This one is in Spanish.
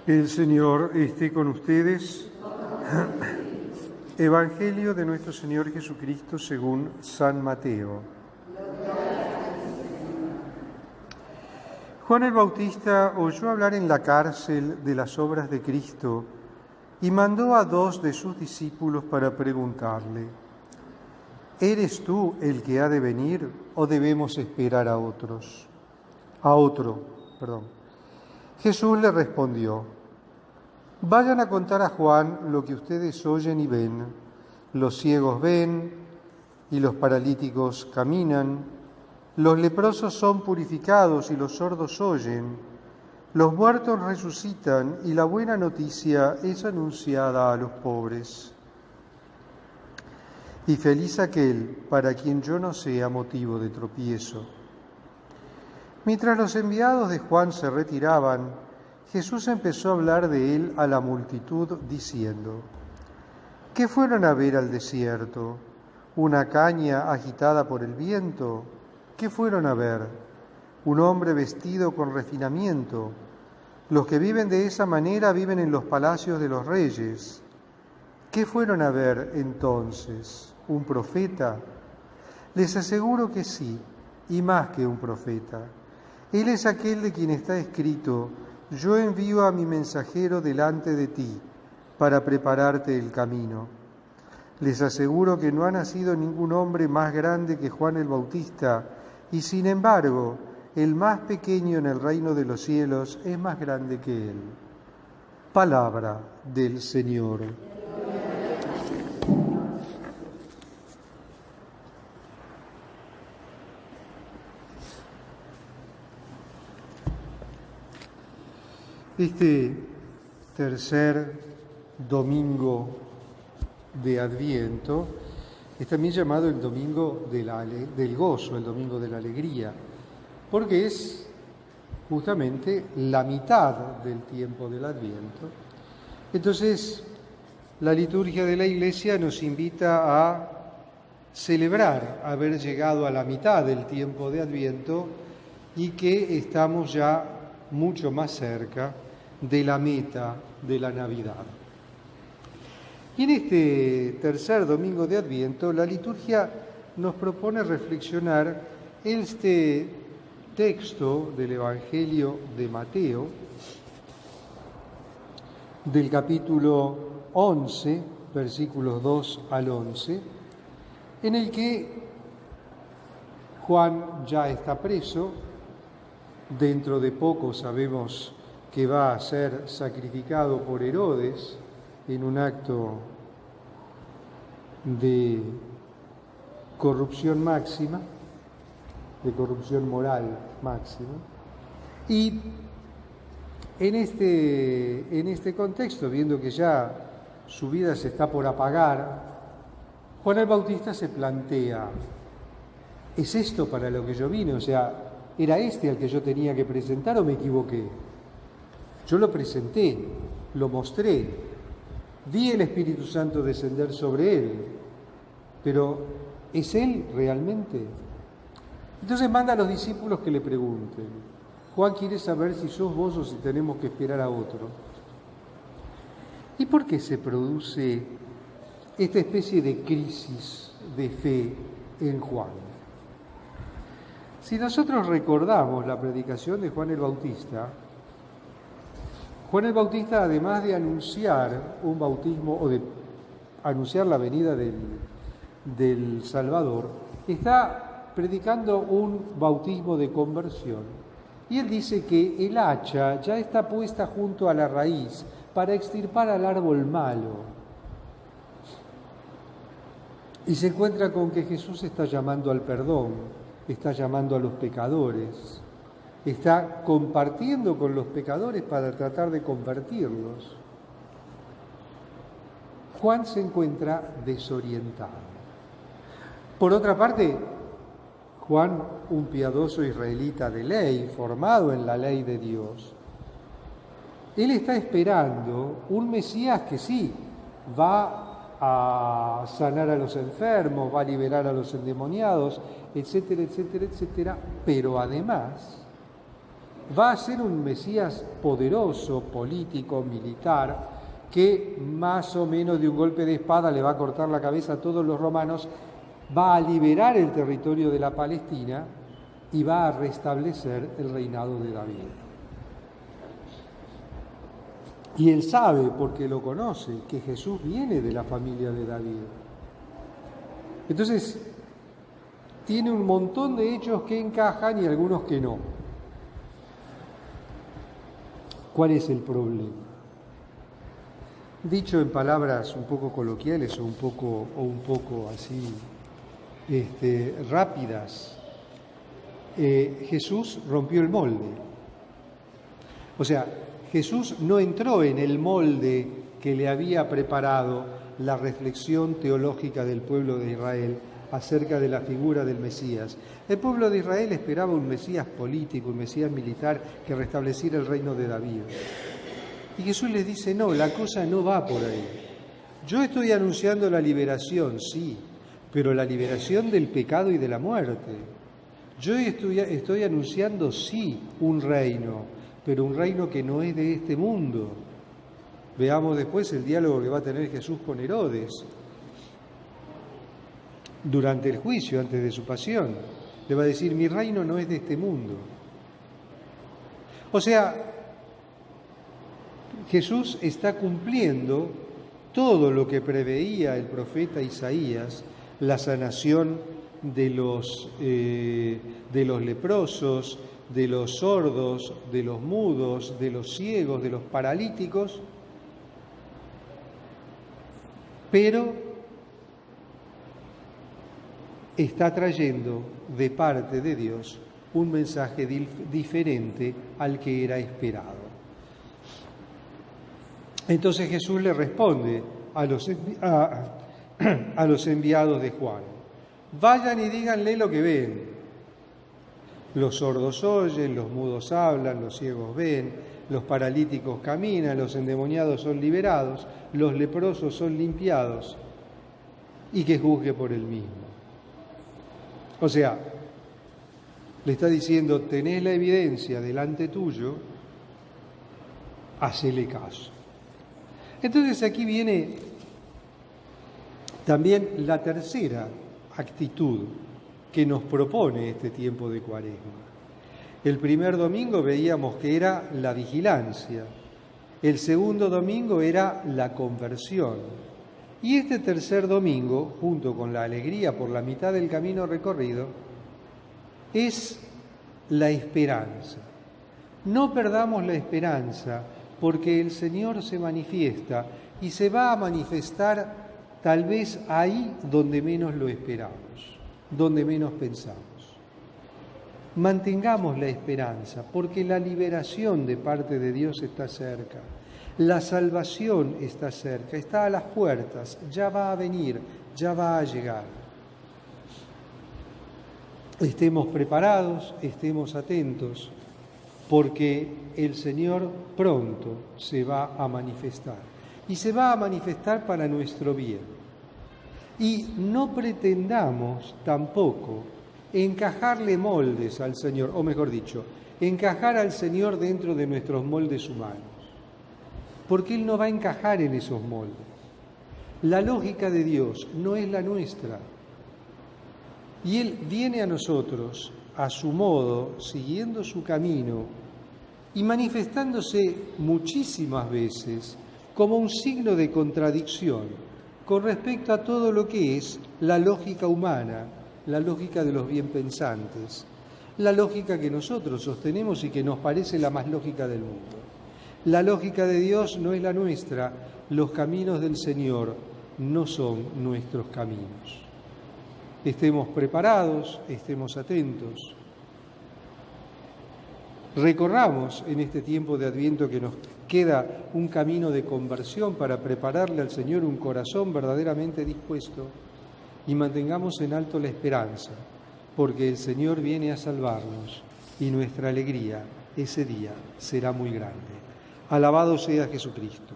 El Señor esté con ustedes. Evangelio de nuestro Señor Jesucristo según San Mateo. Juan el Bautista oyó hablar en la cárcel de las obras de Cristo y mandó a 2 de sus discípulos para preguntarle: ¿eres tú el que ha de venir o debemos esperar a otro? Jesús le respondió: vayan a contar a Juan lo que ustedes oyen y ven. Los ciegos ven y los paralíticos caminan, los leprosos son purificados y los sordos oyen, los muertos resucitan y la buena noticia es anunciada a los pobres. Y feliz aquel para quien yo no sea motivo de tropiezo. Mientras los enviados de Juan se retiraban, Jesús empezó a hablar de él a la multitud, diciendo: ¿qué fueron a ver al desierto? ¿Una caña agitada por el viento? ¿Qué fueron a ver? ¿Un hombre vestido con refinamiento? Los que viven de esa manera viven en los palacios de los reyes. ¿Qué fueron a ver entonces? ¿Un profeta? Les aseguro que sí, y más que un profeta. Él es aquel de quien está escrito: yo envío a mi mensajero delante de ti para prepararte el camino. Les aseguro que no ha nacido ningún hombre más grande que Juan el Bautista, y sin embargo, el más pequeño en el reino de los cielos es más grande que él. Palabra del Señor. Este tercer domingo de Adviento es también llamado el domingo del gozo, el domingo de la alegría, porque es justamente la mitad del tiempo del Adviento. Entonces, la liturgia de la Iglesia nos invita a celebrar haber llegado a la mitad del tiempo de Adviento y que estamos ya mucho más cerca de la meta de la Navidad. Y en este tercer domingo de Adviento, la liturgia nos propone reflexionar este texto del Evangelio de Mateo, del capítulo 11, versículos 2 al 11, en el que Juan ya está preso. Dentro de poco sabemos que va a ser sacrificado por Herodes en un acto de corrupción máxima, de corrupción moral máxima. Y en este contexto, viendo que ya su vida se está por apagar, Juan el Bautista se plantea: ¿es esto para lo que yo vine? O sea, ¿era este al que yo tenía que presentar o me equivoqué? Yo lo presenté, lo mostré, vi el Espíritu Santo descender sobre él, pero ¿es él realmente? Entonces manda a los discípulos que le pregunten: Juan quiere saber si sos vos o si tenemos que esperar a otro. ¿Y por qué se produce esta especie de crisis de fe en Juan? Si nosotros recordamos la predicación de Juan el Bautista, además de anunciar un bautismo o de anunciar la venida del Salvador, está predicando un bautismo de conversión. Y él dice que el hacha ya está puesta junto a la raíz para extirpar al árbol malo. Y se encuentra con que Jesús está llamando al perdón, está llamando a los pecadores, está compartiendo con los pecadores para tratar de convertirlos. Juan se encuentra desorientado. Por otra parte, Juan, un piadoso israelita de ley, formado en la ley de Dios, él está esperando un Mesías que sí va a sanar a los enfermos, va a liberar a los endemoniados, etcétera, etcétera, etcétera, pero además va a ser un Mesías poderoso, político, militar, que más o menos de un golpe de espada le va a cortar la cabeza a todos los romanos, va a liberar el territorio de la Palestina y va a restablecer el reinado de David. Y él sabe, porque lo conoce, que Jesús viene de la familia de David. Entonces, tiene un montón de hechos que encajan y algunos que no. ¿Cuál es el problema? Dicho en palabras un poco coloquiales o un poco así rápidas, Jesús rompió el molde. O sea, Jesús no entró en el molde que le había preparado la reflexión teológica del pueblo de Israel acerca de la figura del Mesías. El pueblo de Israel esperaba un Mesías político, un Mesías militar que restableciera el reino de David. Y Jesús les dice, no, la cosa no va por ahí. Yo estoy anunciando la liberación, sí, pero la liberación del pecado y de la muerte. Yo estoy anunciando, sí, un reino, pero un reino que no es de este mundo. Veamos después el diálogo que va a tener Jesús con Herodes durante el juicio, antes de su pasión. Le va a decir, mi reino no es de este mundo. O sea, Jesús está cumpliendo todo lo que preveía el profeta Isaías, la sanación de los leprosos, de los sordos, de los mudos, de los ciegos, de los paralíticos, pero está trayendo de parte de Dios un mensaje diferente al que era esperado. Entonces Jesús le responde a los enviados de Juan, vayan y díganle lo que ven. Los sordos oyen, los mudos hablan, los ciegos ven, los paralíticos caminan, los endemoniados son liberados, los leprosos son limpiados, y que juzgue por él mismo. O sea, le está diciendo, tenés la evidencia delante tuyo, hacele caso. Entonces aquí viene también la tercera actitud que nos propone este tiempo de Cuaresma. El primer domingo veíamos que era la vigilancia, el segundo domingo era la conversión, y este tercer domingo, junto con la alegría por la mitad del camino recorrido, es la esperanza. No perdamos la esperanza, porque el Señor se manifiesta y se va a manifestar tal vez ahí donde menos lo esperamos, donde menos pensamos. Mantengamos la esperanza, porque la liberación de parte de Dios está cerca, la salvación está cerca, está a las puertas, ya va a venir, ya va a llegar. Estemos preparados, estemos atentos, porque el Señor pronto se va a manifestar, y se va a manifestar para nuestro bien. Y no pretendamos tampoco encajarle moldes al Señor, o mejor dicho, encajar al Señor dentro de nuestros moldes humanos, porque Él no va a encajar en esos moldes. La lógica de Dios no es la nuestra, y Él viene a nosotros a su modo, siguiendo su camino y manifestándose muchísimas veces como un signo de contradicción con respecto a todo lo que es la lógica humana, la lógica de los bienpensantes, la lógica que nosotros sostenemos y que nos parece la más lógica del mundo. La lógica de Dios no es la nuestra, los caminos del Señor no son nuestros caminos. Estemos preparados, estemos atentos. Recorramos en este tiempo de Adviento que nos queda un camino de conversión para prepararle al Señor un corazón verdaderamente dispuesto, y mantengamos en alto la esperanza, porque el Señor viene a salvarnos y nuestra alegría ese día será muy grande. Alabado sea Jesucristo.